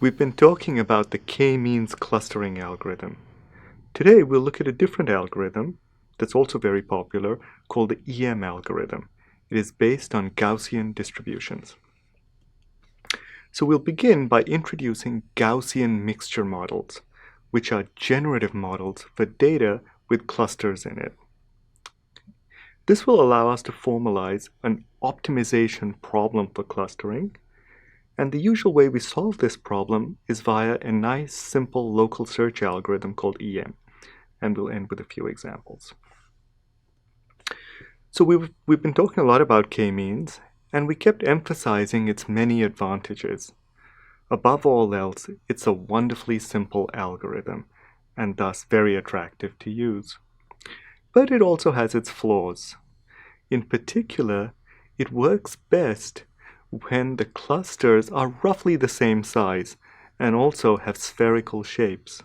We've been talking about the k-means clustering algorithm. Today we'll look at a different algorithm that's also very popular called the EM algorithm. It is based on Gaussian distributions. So we'll begin by introducing Gaussian mixture models, which are generative models for data with clusters in it. This will allow us to formalize an optimization problem for clustering. And the usual way we solve this problem is via a nice, simple local search algorithm called EM. And we'll end with a few examples. So we've been talking a lot about k-means, and we kept emphasizing its many advantages. Above all else, it's a wonderfully simple algorithm, and thus very attractive to use. But it also has its flaws. In particular, it works best when the clusters are roughly the same size and also have spherical shapes.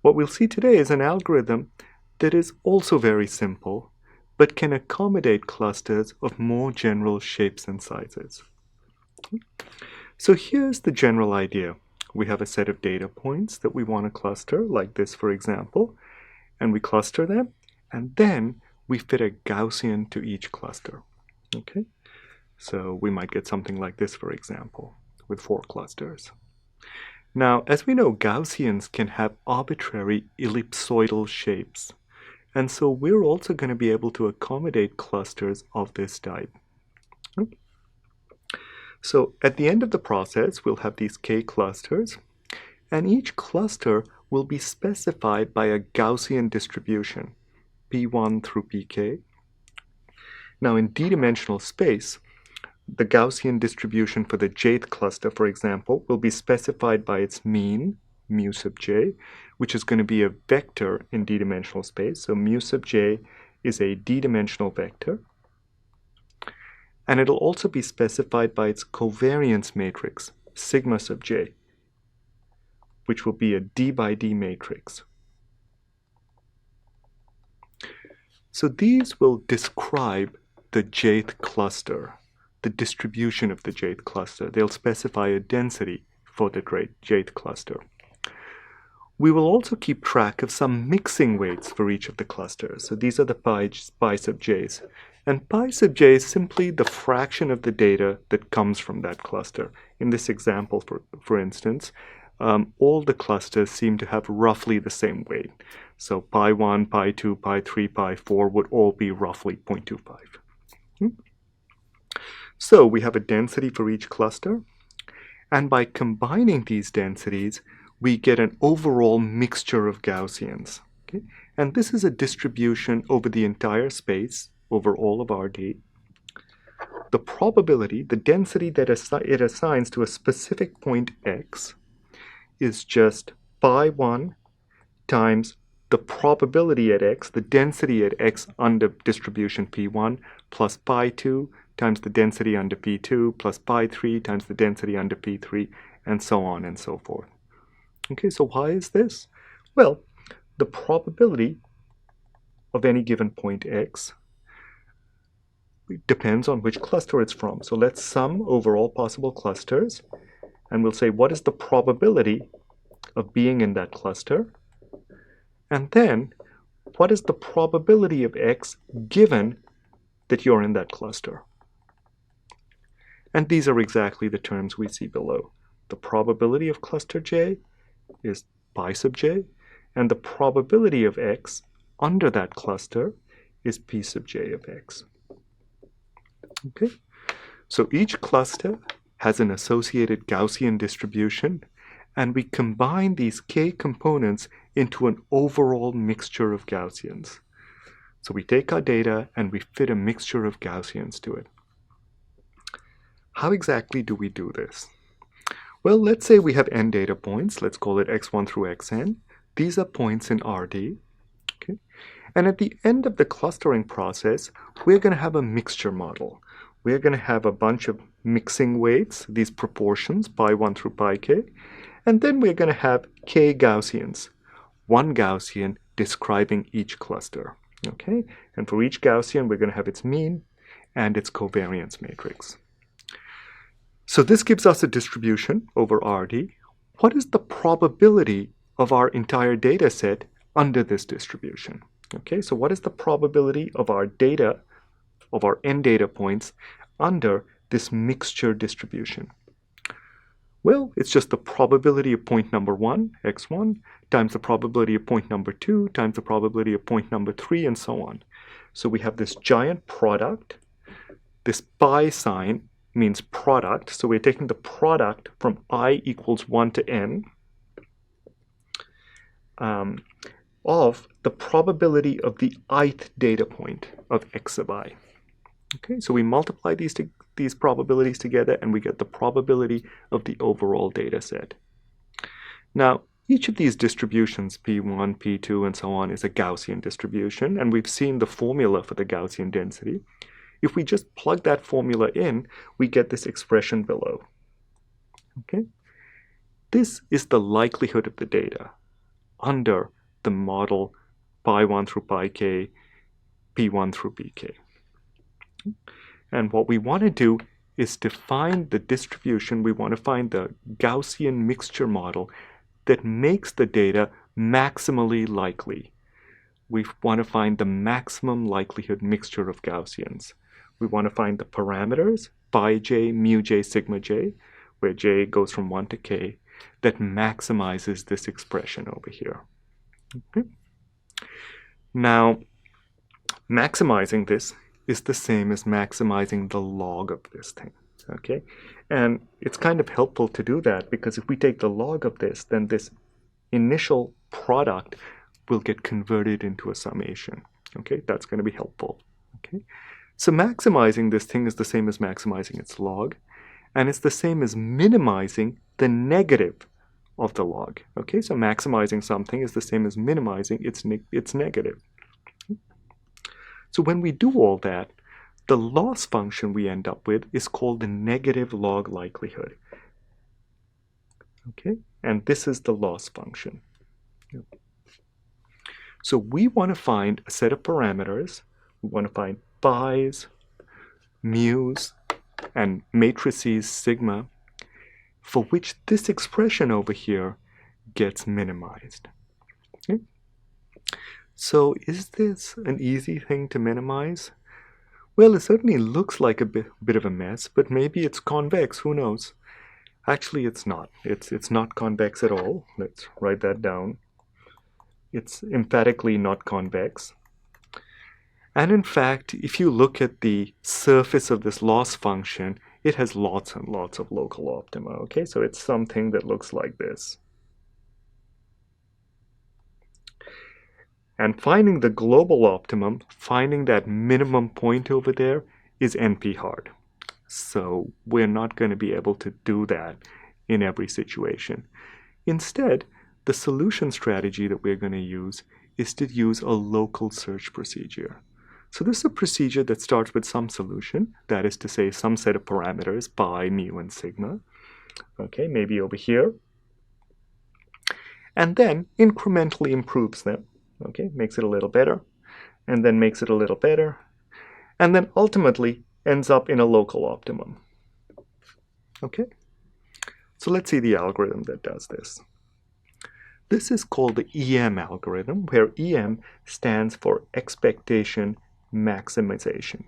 What we'll see today is an algorithm that is also very simple, but can accommodate clusters of more general shapes and sizes. So here's the general idea. We have a set of data points that we want to cluster, like this for example, and we cluster them, and then we fit a Gaussian to each cluster. Okay? So we might get something like this, for example, with 4 clusters. Now, as we know, Gaussians can have arbitrary ellipsoidal shapes. And so we're also going to be able to accommodate clusters of this type. So at the end of the process, we'll have these k clusters, and each cluster will be specified by a Gaussian distribution, P1 through Pk. Now in d-dimensional space, the Gaussian distribution for the jth cluster, for example, will be specified by its mean, mu sub j, which is going to be a vector in d-dimensional space. So mu sub j is a d-dimensional vector. And it'll also be specified by its covariance matrix, sigma sub j, which will be a d by d matrix. So these will describe the jth cluster, the distribution of the jth cluster. They'll specify a density for the jth cluster. We will also keep track of some mixing weights for each of the clusters. So these are the pi sub j's. And pi sub j is simply the fraction of the data that comes from that cluster. In this example, for instance, all the clusters seem to have roughly the same weight. So pi 1, pi 2, pi 3, pi 4 would all be roughly 0.25. So we have a density for each cluster. And by combining these densities, we get an overall mixture of Gaussians. Okay? And this is a distribution over the entire space, over all of Rd. The probability, the density that it assigns to a specific point x, is just pi 1 times the probability at x, the density at x under distribution p1, plus pi 2 times the density under p2, plus pi 3 times the density under p3, and so on and so forth. Okay, so why is this? Well, the probability of any given point x depends on which cluster it's from. So let's sum over all possible clusters, and we'll say what is the probability of being in that cluster, and then what is the probability of x given that you're in that cluster. And these are exactly the terms we see below. The probability of cluster J is pi sub j, and the probability of x under that cluster is p sub j of x. Okay, so each cluster has an associated Gaussian distribution, and we combine these k components into an overall mixture of Gaussians. So we take our data and we fit a mixture of Gaussians to it. How exactly do we do this? Well, let's say we have n data points. Let's call it x1 through xn. These are points in Rd. Okay? And at the end of the clustering process, we're going to have a mixture model. We're going to have a bunch of mixing weights, these proportions, pi 1 through pi k. And then we're going to have k Gaussians, one Gaussian describing each cluster. Okay? And for each Gaussian, we're going to have its mean and its covariance matrix. So this gives us a distribution over Rd. what is the probability of our entire data set under this distribution? Okay, so what is the probability of our data, of our n data points under this mixture distribution? Well, it's just the probability of point number 1, x1, times the probability of point number 2, times the probability of point number 3, and so on. So we have this giant product. This pi sign means product. So we're taking the product from I equals 1 to n of the probability of the ith data point of x sub I. Okay, so we multiply these probabilities together and we get the probability of the overall data set. Now, each of these distributions, P1, P2, and so on, is a Gaussian distribution, and we've seen the formula for the Gaussian density. If we just plug that formula in, we get this expression below. Okay? This is the likelihood of the data under the model pi1 through pi k, p1 through pk. And what we want to do is to find the distribution, we want to find the Gaussian mixture model that makes the data maximally likely. We want to find the maximum likelihood mixture of Gaussians. We want to find the parameters, pi j, mu j, sigma j, where j goes from 1 to k, that maximizes this expression over here. Okay? Now, maximizing this is the same as maximizing the log of this thing. Okay? And it's kind of helpful to do that, because if we take the log of this, then this initial product will get converted into a summation. Okay? That's going to be helpful. Okay? So maximizing this thing is the same as maximizing its log, and it's the same as minimizing the negative of the log. Okay? So maximizing something is the same as minimizing its negative. So when we do all that, the loss function we end up with is called the negative log likelihood. Okay? And this is the loss function. So we want to find a set of parameters. We want to find pi's, mu's, and matrices sigma, for which this expression over here gets minimized. Okay? So is this an easy thing to minimize? Well, it certainly looks like a bit of a mess, but maybe it's convex, who knows? Actually, it's not. It's not convex at all. Let's write that down. It's emphatically not convex. And in fact, if you look at the surface of this loss function, it has lots and lots of local optima. Okay, so it's something that looks like this. And finding the global optimum, finding that minimum point over there, is NP hard. So we're not going to be able to do that in every situation. Instead, the solution strategy that we're going to use is to use a local search procedure. So this is a procedure that starts with some solution, that is to say some set of parameters, pi, mu, and sigma. Okay, maybe over here. And then incrementally improves them. Okay, makes it a little better, and then makes it a little better, and then ultimately ends up in a local optimum. Okay, so let's see the algorithm that does this. This is called the EM algorithm, where EM stands for expectation maximization.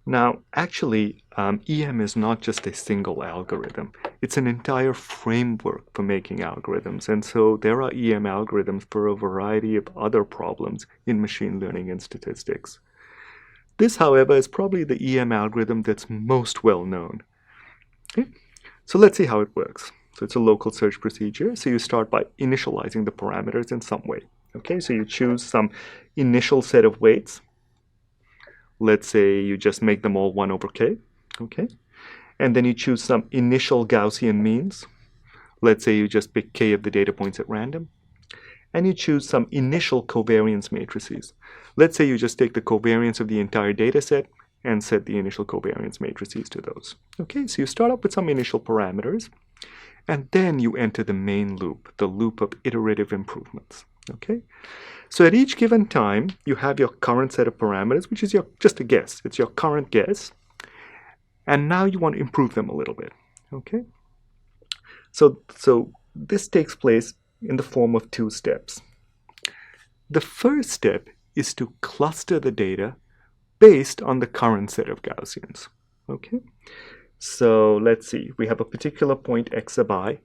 Now, actually, EM is not just a single algorithm. It's an entire framework for making algorithms. And so there are EM algorithms for a variety of other problems in machine learning and statistics. This, however, is probably the EM algorithm that's most well known. Okay? So let's see how it works. So it's a local search procedure. So you start by initializing the parameters in some way. Okay, so you choose some initial set of weights. Let's say you just make them all 1 over k, okay? And then you choose some initial Gaussian means. Let's say you just pick k of the data points at random. And you choose some initial covariance matrices. Let's say you just take the covariance of the entire data set and set the initial covariance matrices to those. Okay, so you start up with some initial parameters, and then you enter the main loop, the loop of iterative improvements. Okay? So at each given time, you have your current set of parameters, which is just a guess. It's your current guess. And now you want to improve them a little bit. Okay? So this takes place in the form of two steps. The first step is to cluster the data based on the current set of Gaussians. Okay? So let's see, we have a particular point x sub I,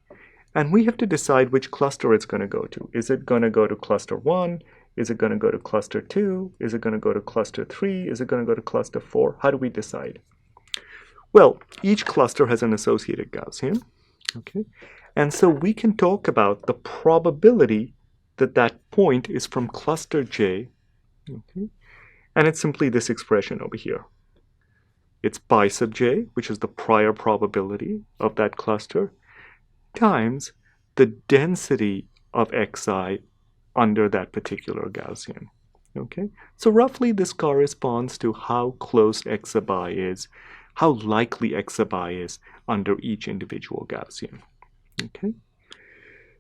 and we have to decide which cluster it's going to go to. Is it going to go to cluster 1? Is it going to go to cluster 2? Is it going to go to cluster 3? Is it going to go to cluster 4? How do we decide? Well, each cluster has an associated Gaussian. Okay? And so we can talk about the probability that that point is from cluster J. Okay? And it's simply this expression over here. It's pi sub j, which is the prior probability of that cluster, times the density of xi under that particular Gaussian. Okay? So roughly this corresponds to how close x sub I is, how likely x sub I is under each individual Gaussian. Okay?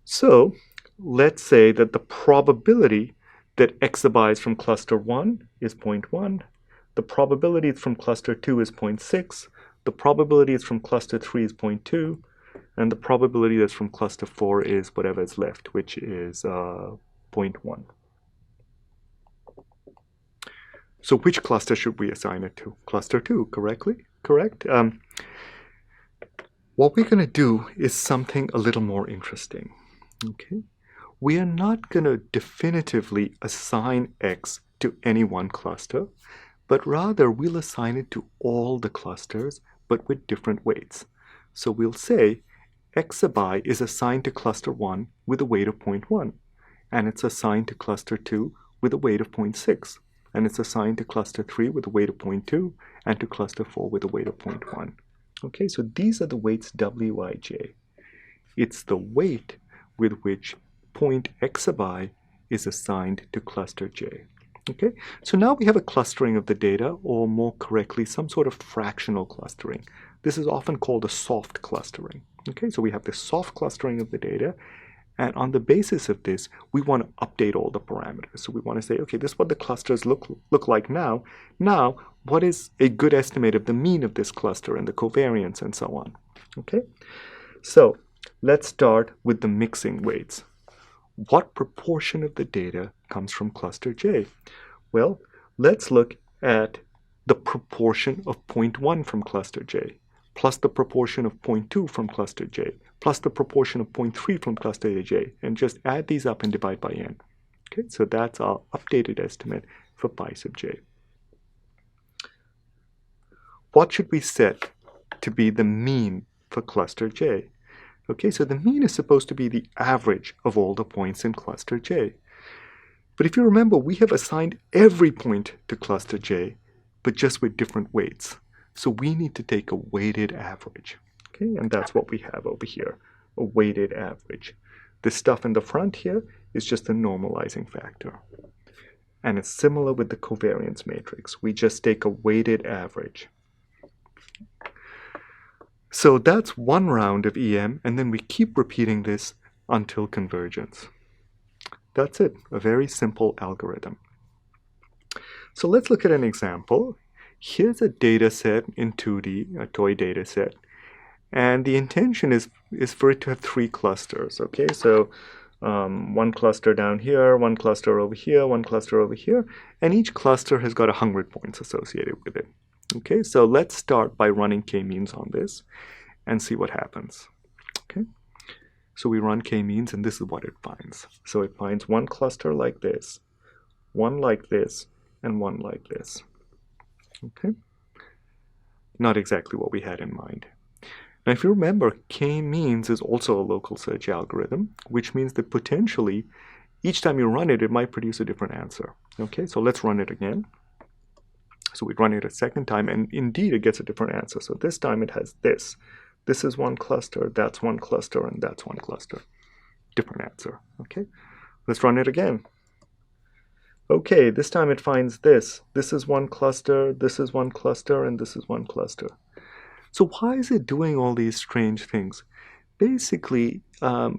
So let's say that the probability that x sub I is from cluster 1 is 0.1. The probability from cluster 2 is 0.6. The probability is from cluster 3 is 0.2. And the probability that's from cluster 4 is whatever is left, which is 0.1. So which cluster should we assign it to? Cluster 2, correct? What we're going to do is something a little more interesting. Okay? We are not going to definitively assign x to any one cluster, but rather we'll assign it to all the clusters, but with different weights. So we'll say x sub I is assigned to cluster 1 with a weight of 0.1, and it's assigned to cluster 2 with a weight of 0.6, and it's assigned to cluster 3 with a weight of 0.2, and to cluster 4 with a weight of 0.1. Okay, so these are the weights wij. It's the weight with which point x sub I is assigned to cluster j. Okay, so now we have a clustering of the data, or more correctly, some sort of fractional clustering. This is often called a soft clustering. Okay, so we have the soft clustering of the data, and on the basis of this, we want to update all the parameters. So we want to say, okay, this is what the clusters look like now. Now, what is a good estimate of the mean of this cluster and the covariance and so on? Okay, so let's start with the mixing weights. What proportion of the data comes from cluster J? Well, let's look at the proportion of 0.1 from cluster J, plus the proportion of 0.2 from cluster J, plus the proportion of 0.3 from cluster J, and just add these up and divide by n. Okay, so that's our updated estimate for pi sub j. What should we set to be the mean for cluster J? Okay, so the mean is supposed to be the average of all the points in cluster J. But if you remember, we have assigned every point to cluster J, but just with different weights. So we need to take a weighted average. Okay, and that's what we have over here, a weighted average. The stuff in the front here is just a normalizing factor. And it's similar with the covariance matrix. We just take a weighted average. So that's one round of EM, and then we keep repeating this until convergence. That's it, a very simple algorithm. So let's look at an example. Here's a data set in 2D, a toy data set, and the intention is for it to have 3 clusters. Okay, so one cluster down here, one cluster over here, one cluster over here, and each cluster has got 100 points associated with it. Okay, so let's start by running k-means on this and see what happens. Okay, so we run k-means, and this is what it finds. So it finds one cluster like this, one like this, and one like this. Okay, not exactly what we had in mind. Now, if you remember, k-means is also a local search algorithm, which means that potentially each time you run it, it might produce a different answer. Okay, so let's run it again. So we run it a second time, and indeed it gets a different answer. So this time it has this. This is one cluster, that's one cluster, and that's one cluster. Different answer. Okay, let's run it again. Okay, this time it finds this. This is one cluster, this is one cluster, and this is one cluster. So why is it doing all these strange things? Basically,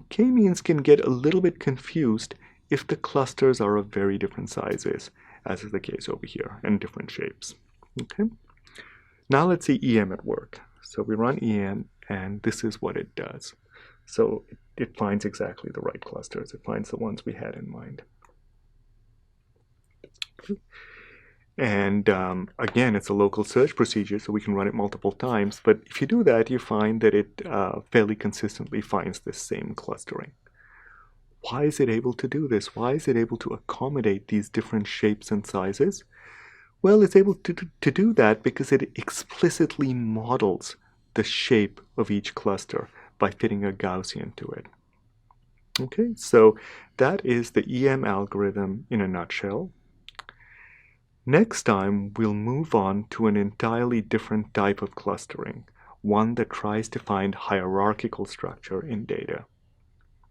k-means can get a little bit confused if the clusters are of very different sizes, as is the case over here, and different shapes. Okay. Now let's see EM at work. So we run EM, and this is what it does. So it finds exactly the right clusters. It finds the ones we had in mind. And again, it's a local search procedure, so we can run it multiple times. But if you do that, you find that it fairly consistently finds this same clustering. Why is it able to do this? Why is it able to accommodate these different shapes and sizes? Well, it's able to do that because it explicitly models the shape of each cluster by fitting a Gaussian to it. Okay, so that is the EM algorithm in a nutshell. Next time, we'll move on to an entirely different type of clustering, one that tries to find hierarchical structure in data.